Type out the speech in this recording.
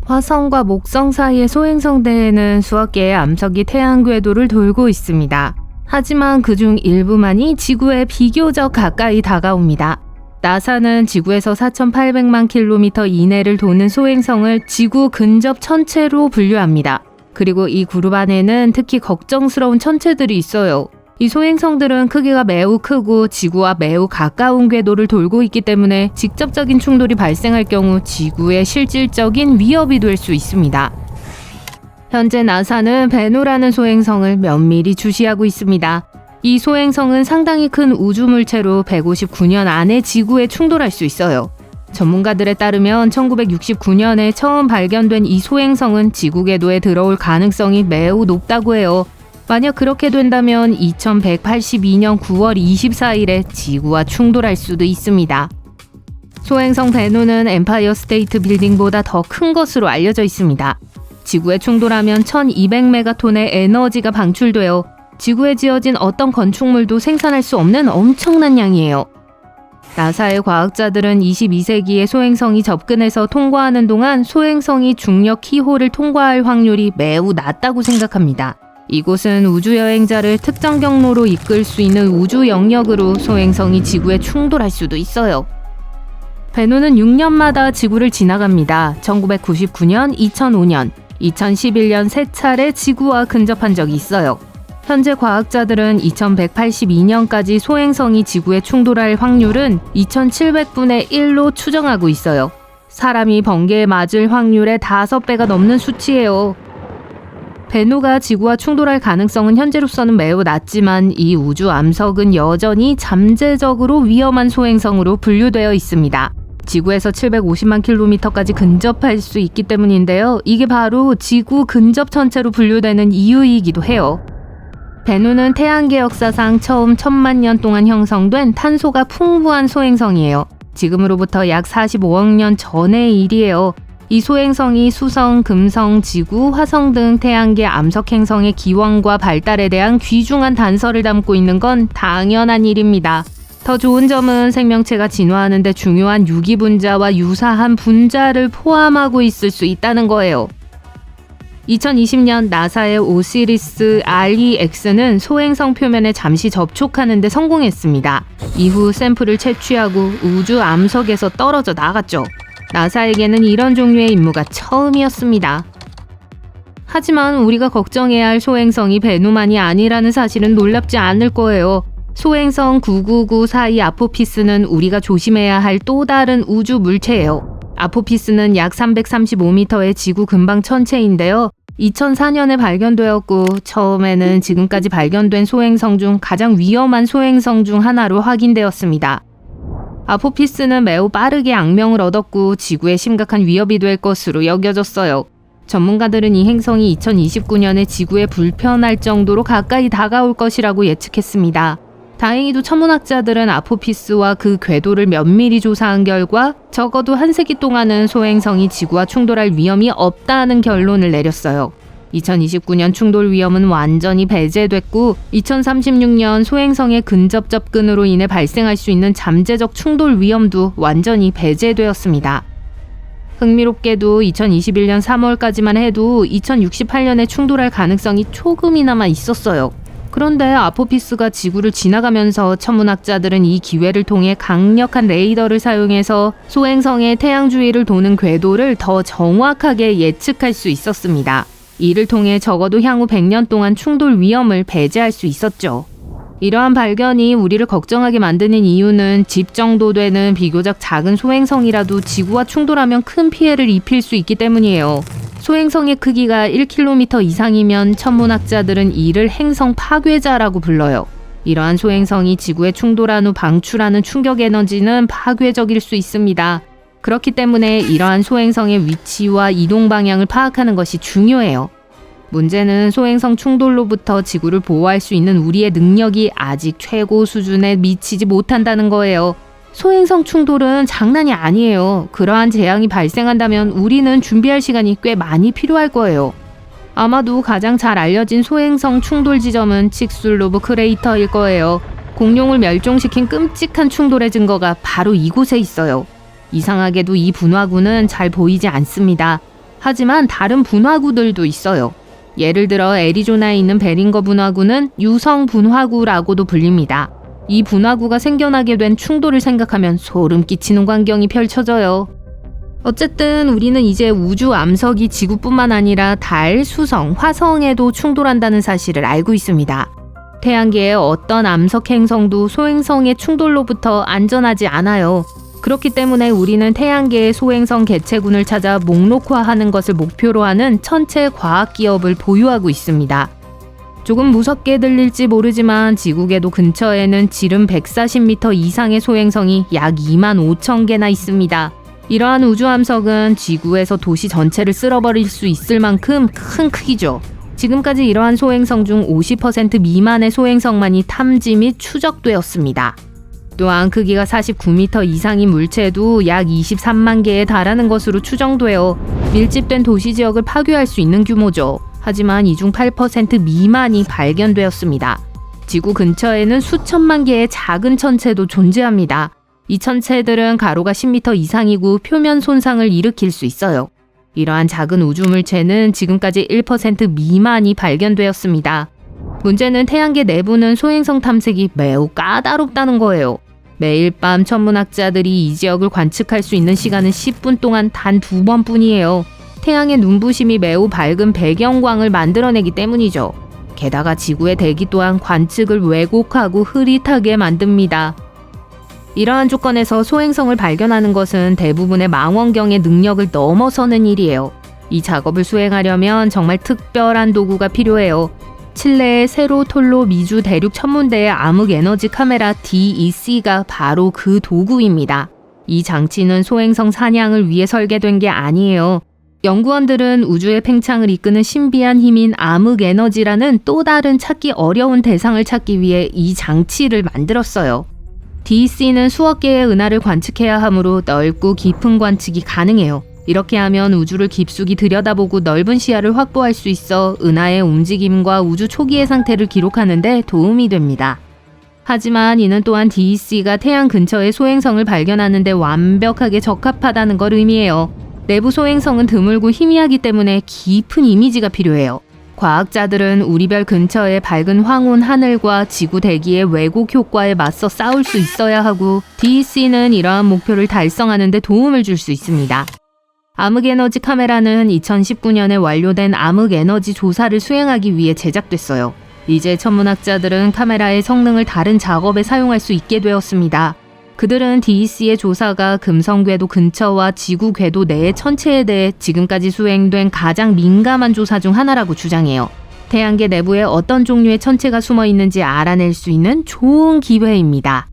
화성과 목성 사이의 소행성대에는 수억 개의 암석이 태양 궤도를 돌고 있습니다. 하지만 그중 일부만이 지구에 비교적 가까이 다가옵니다. 나사는 지구에서 4,800만 킬로미터 이내를 도는 소행성을 지구 근접 천체로 분류합니다. 그리고 이 그룹 안에는 특히 걱정스러운 천체들이 있어요. 이 소행성들은 크기가 매우 크고 지구와 매우 가까운 궤도를 돌고 있기 때문에 직접적인 충돌이 발생할 경우 지구에 실질적인 위협이 될 수 있습니다. 현재 나사는 베누라는 소행성을 면밀히 주시하고 있습니다. 이 소행성은 상당히 큰 우주 물체로 159년 안에 지구에 충돌할 수 있어요. 전문가들에 따르면 1969년에 처음 발견된 이 소행성은 지구 궤도에 들어올 가능성이 매우 높다고 해요. 만약 그렇게 된다면 2182년 9월 24일에 지구와 충돌할 수도 있습니다. 소행성 베누는 엠파이어 스테이트 빌딩보다 더 큰 것으로 알려져 있습니다. 지구에 충돌하면 1200메가톤의 에너지가 방출되어 지구에 지어진 어떤 건축물도 생산할 수 없는 엄청난 양이에요. 나사의 과학자들은 22세기에 소행성이 접근해서 통과하는 동안 소행성이 중력 키홀을 통과할 확률이 매우 낮다고 생각합니다. 이곳은 우주여행자를 특정 경로로 이끌 수 있는 우주 영역으로 소행성이 지구에 충돌할 수도 있어요. 베누는 6년마다 지구를 지나갑니다. 1999년, 2005년, 2011년 3차례 지구와 근접한 적이 있어요. 현재 과학자들은 2182년까지 소행성이 지구에 충돌할 확률은 2700분의 1로 추정하고 있어요. 사람이 번개에 맞을 확률의 5배가 넘는 수치예요. 베누가 지구와 충돌할 가능성은 현재로서는 매우 낮지만 이 우주 암석은 여전히 잠재적으로 위험한 소행성으로 분류되어 있습니다. 지구에서 750만 킬로미터까지 근접할 수 있기 때문인데요. 이게 바로 지구 근접 천체로 분류되는 이유이기도 해요. 베누는 태양계 역사상 처음 1000만 년 동안 형성된 탄소가 풍부한 소행성이에요. 지금으로부터 약 45억 년 전의 일이에요. 이 소행성이 수성, 금성, 지구, 화성 등 태양계 암석 행성의 기원과 발달에 대한 귀중한 단서를 담고 있는 건 당연한 일입니다. 더 좋은 점은 생명체가 진화하는 데 중요한 유기분자와 유사한 분자를 포함하고 있을 수 있다는 거예요. 2020년 나사의 오시리스 REX는 소행성 표면에 잠시 접촉하는 데 성공했습니다. 이후 샘플을 채취하고 우주 암석에서 떨어져 나갔죠. 나사에게는 이런 종류의 임무가 처음이었습니다. 하지만 우리가 걱정해야 할 소행성이 베누만이 아니라는 사실은 놀랍지 않을 거예요. 소행성 99942 아포피스는 우리가 조심해야 할 또 다른 우주 물체예요. 아포피스는 약 335m의 지구 근방 천체인데요. 2004년에 발견되었고 처음에는 지금까지 발견된 소행성 중 가장 위험한 소행성 중 하나로 확인되었습니다. 아포피스는 매우 빠르게 악명을 얻었고 지구에 심각한 위협이 될 것으로 여겨졌어요. 전문가들은 이 행성이 2029년에 지구에 불편할 정도로 가까이 다가올 것이라고 예측했습니다. 다행히도 천문학자들은 아포피스와 그 궤도를 면밀히 조사한 결과 적어도 한 세기 동안은 소행성이 지구와 충돌할 위험이 없다는 결론을 내렸어요. 2029년 충돌 위험은 완전히 배제됐고 2036년 소행성의 근접 접근으로 인해 발생할 수 있는 잠재적 충돌 위험도 완전히 배제되었습니다. 흥미롭게도 2021년 3월까지만 해도 2068년에 충돌할 가능성이 조금이나마 있었어요. 그런데 아포피스가 지구를 지나가면서 천문학자들은 이 기회를 통해 강력한 레이더를 사용해서 소행성의 태양 주위를 도는 궤도를 더 정확하게 예측할 수 있었습니다. 이를 통해 적어도 향후 100년 동안 충돌 위험을 배제할 수 있었죠. 이러한 발견이 우리를 걱정하게 만드는 이유는 집 정도 되는 비교적 작은 소행성이라도 지구와 충돌하면 큰 피해를 입힐 수 있기 때문이에요. 소행성의 크기가 1km 이상이면 천문학자들은 이를 행성 파괴자라고 불러요. 이러한 소행성이 지구에 충돌한 후 방출하는 충격 에너지는 파괴적일 수 있습니다. 그렇기 때문에 이러한 소행성의 위치와 이동 방향을 파악하는 것이 중요해요. 문제는 소행성 충돌로부터 지구를 보호할 수 있는 우리의 능력이 아직 최고 수준에 미치지 못한다는 거예요. 소행성 충돌은 장난이 아니에요. 그러한 재앙이 발생한다면 우리는 준비할 시간이 꽤 많이 필요할 거예요. 아마도 가장 잘 알려진 소행성 충돌 지점은 칙술로브 크레이터일 거예요. 공룡을 멸종시킨 끔찍한 충돌의 증거가 바로 이곳에 있어요. 이상하게도 이 분화구는 잘 보이지 않습니다. 하지만 다른 분화구들도 있어요. 예를 들어 애리조나에 있는 베링거 분화구는 유성 분화구라고도 불립니다. 이 분화구가 생겨나게 된 충돌을 생각하면 소름 끼치는 광경이 펼쳐져요. 어쨌든 우리는 이제 우주 암석이 지구뿐만 아니라 달, 수성, 화성에도 충돌한다는 사실을 알고 있습니다. 태양계의 어떤 암석 행성도 소행성의 충돌로부터 안전하지 않아요. 그렇기 때문에 우리는 태양계의 소행성 개체군을 찾아 목록화하는 것을 목표로 하는 천체 과학 기업을 보유하고 있습니다. 조금 무섭게 들릴지 모르지만 지구궤도 근처에는 지름 140m 이상의 소행성이 약 25,000개나 있습니다. 이러한 우주암석은 지구에서 도시 전체를 쓸어버릴 수 있을 만큼 큰 크기죠. 지금까지 이러한 소행성 중 50% 미만의 소행성만이 탐지 및 추적되었습니다. 또한 크기가 49m 이상인 물체도 약 23만 개에 달하는 것으로 추정되어 밀집된 도시 지역을 파괴할 수 있는 규모죠. 하지만 이 중 8% 미만이 발견되었습니다. 지구 근처에는 수천만 개의 작은 천체도 존재합니다. 이 천체들은 가로가 10m 이상이고 표면 손상을 일으킬 수 있어요. 이러한 작은 우주물체는 지금까지 1% 미만이 발견되었습니다. 문제는 태양계 내부는 소행성 탐색이 매우 까다롭다는 거예요. 매일 밤 천문학자들이 이 지역을 관측할 수 있는 시간은 10분 동안 단 2번뿐이에요. 태양의 눈부심이 매우 밝은 배경광을 만들어내기 때문이죠. 게다가 지구의 대기 또한 관측을 왜곡하고 흐릿하게 만듭니다. 이러한 조건에서 소행성을 발견하는 것은 대부분의 망원경의 능력을 넘어서는 일이에요. 이 작업을 수행하려면 정말 특별한 도구가 필요해요. 칠레의 세로톨로 미주 대륙 천문대의 암흑 에너지 카메라 DEC가 바로 그 도구입니다. 이 장치는 소행성 사냥을 위해 설계된 게 아니에요. 연구원들은 우주의 팽창을 이끄는 신비한 힘인 암흑 에너지라는 또 다른 찾기 어려운 대상을 찾기 위해 이 장치를 만들었어요. DEC는 수억 개의 은하를 관측해야 하므로 넓고 깊은 관측이 가능해요. 이렇게 하면 우주를 깊숙이 들여다보고 넓은 시야를 확보할 수 있어 은하의 움직임과 우주 초기의 상태를 기록하는 데 도움이 됩니다. 하지만 이는 또한 DEC가 태양 근처의 소행성을 발견하는 데 완벽하게 적합하다는 걸 의미해요. 내부 소행성은 드물고 희미하기 때문에 깊은 이미지가 필요해요. 과학자들은 우리 별 근처의 밝은 황혼 하늘과 지구 대기의 왜곡 효과에 맞서 싸울 수 있어야 하고 DEC는 이러한 목표를 달성하는 데 도움을 줄 수 있습니다. 암흑에너지 카메라는 2019년에 완료된 암흑에너지 조사를 수행하기 위해 제작됐어요. 이제 천문학자들은 카메라의 성능을 다른 작업에 사용할 수 있게 되었습니다. 그들은 DEC의 조사가 금성궤도 근처와 지구궤도 내의 천체에 대해 지금까지 수행된 가장 민감한 조사 중 하나라고 주장해요. 태양계 내부에 어떤 종류의 천체가 숨어 있는지 알아낼 수 있는 좋은 기회입니다.